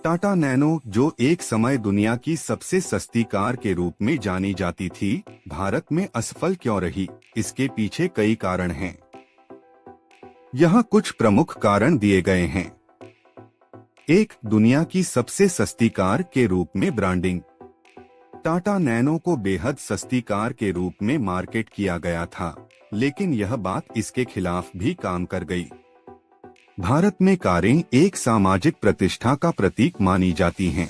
Tata nano, जो एक समय दुनिया की सबसे सस्ती कार के रूप में जानी जाती थी, भारत में असफल क्यों रही? इसके पीछे कई कारण हैं। यहाँ कुछ प्रमुख कारण दिए गए हैं। 1. दुनिया की सबसे सस्ती कार के रूप में ब्रांडिंग। टाटा नैनो को बेहद सस्ती कार के रूप में मार्केट किया गया था, लेकिन यह बात इसके खिलाफ भी काम कर गई। भारत में कारें एक सामाजिक प्रतिष्ठा का प्रतीक मानी जाती हैं।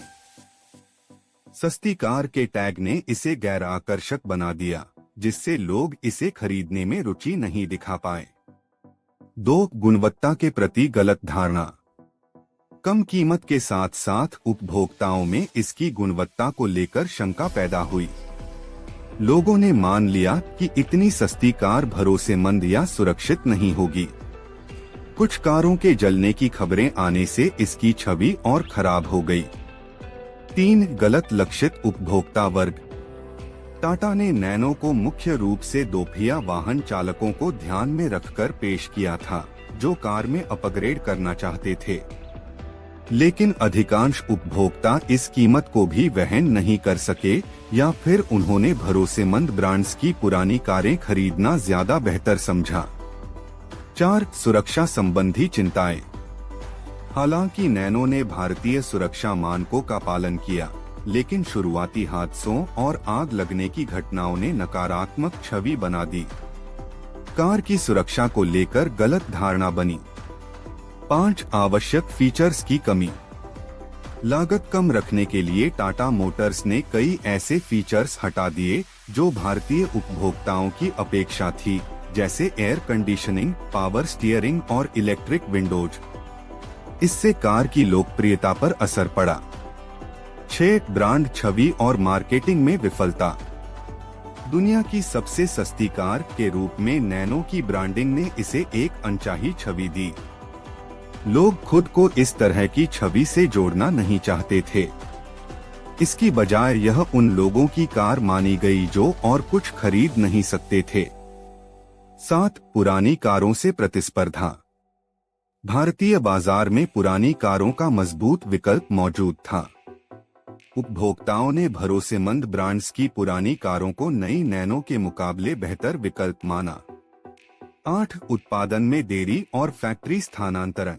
सस्ती कार के टैग ने इसे गैर आकर्षक बना दिया, जिससे लोग इसे खरीदने में रुचि नहीं दिखा पाए। 2. गुणवत्ता के प्रति गलत धारणा। कम कीमत के साथ साथ उपभोक्ताओं में इसकी गुणवत्ता को लेकर शंका पैदा हुई। लोगों ने मान लिया कि इतनी सस्ती कार भरोसेमंद या सुरक्षित नहीं होगी। कुछ कारों के जलने की खबरें आने से इसकी छवि और खराब हो गई। 3. गलत लक्षित उपभोक्ता वर्ग। टाटा ने नैनो को मुख्य रूप से दोपहिया वाहन चालकों को ध्यान में रखकर पेश किया था, जो कार में अपग्रेड करना चाहते थे। लेकिन अधिकांश उपभोक्ता इस कीमत को भी वहन नहीं कर सके, या फिर उन्होंने भरोसेमंद ब्रांड्स की पुरानी कारें खरीदना ज्यादा बेहतर समझा। 4. सुरक्षा संबंधी चिंताएं। हालांकि नैनो ने भारतीय सुरक्षा मानकों का पालन किया, लेकिन शुरुआती हादसों और आग लगने की घटनाओं ने नकारात्मक छवि बना दी। कार की सुरक्षा को लेकर गलत धारणा बनी। 5. आवश्यक फीचर्स की कमी। लागत कम रखने के लिए टाटा मोटर्स ने कई ऐसे फीचर्स हटा दिए जो भारतीय उपभोक्ताओं की अपेक्षा थी, जैसे एयर कंडीशनिंग, पावर स्टीयरिंग और इलेक्ट्रिक विंडोज। इससे कार की लोकप्रियता पर असर पड़ा। 6. ब्रांड छवि और मार्केटिंग में विफलता। दुनिया की सबसे सस्ती कार के रूप में नैनो की ब्रांडिंग ने इसे एक अनचाही छवि दी। लोग खुद को इस तरह की छवि से जोड़ना नहीं चाहते थे। इसकी बजाय यह उन लोगों की कार मानी गई जो और कुछ खरीद नहीं सकते थे। 7. पुरानी कारों से प्रतिस्पर्धा। भारतीय बाजार में पुरानी कारों का मजबूत विकल्प मौजूद था। उपभोक्ताओं ने भरोसेमंद ब्रांड्स की पुरानी कारों को नई नैनो के मुकाबले बेहतर विकल्प माना। 8. उत्पादन में देरी और फैक्ट्री स्थानांतरण।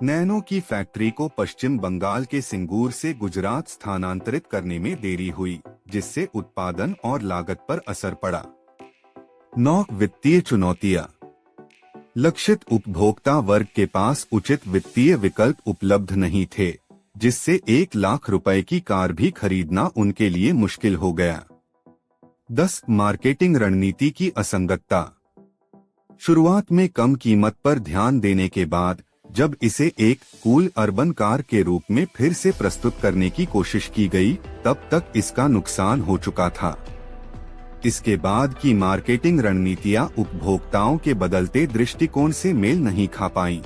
नैनो की फैक्ट्री को पश्चिम बंगाल के सिंगूर से गुजरात स्थानांतरित करने में देरी हुई, जिससे उत्पादन और लागत पर असर पड़ा। 9. वित्तीय चुनौतियां। लक्षित उपभोक्ता वर्ग के पास उचित वित्तीय विकल्प उपलब्ध नहीं थे, जिससे 1 लाख रुपए की कार भी खरीदना उनके लिए मुश्किल हो गया। 10. मार्केटिंग रणनीति की असंगतता। शुरुआत में कम कीमत पर ध्यान देने के बाद जब इसे एक कूल अर्बन कार के रूप में फिर से प्रस्तुत करने की कोशिश की गई, तब तक इसका नुकसान हो चुका था। इसके बाद की मार्केटिंग रणनीतियां उपभोक्ताओं के बदलते दृष्टिकोण से मेल नहीं खा पाईं।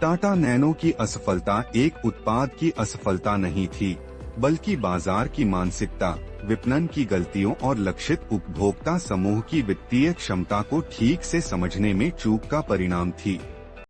टाटा नैनो की असफलता एक उत्पाद की असफलता नहीं थी, बल्कि बाजार की मानसिकता, विपणन की गलतियों और लक्षित उपभोक्ता समूह की वित्तीय क्षमता को ठीक से समझने में चूक का परिणाम थी।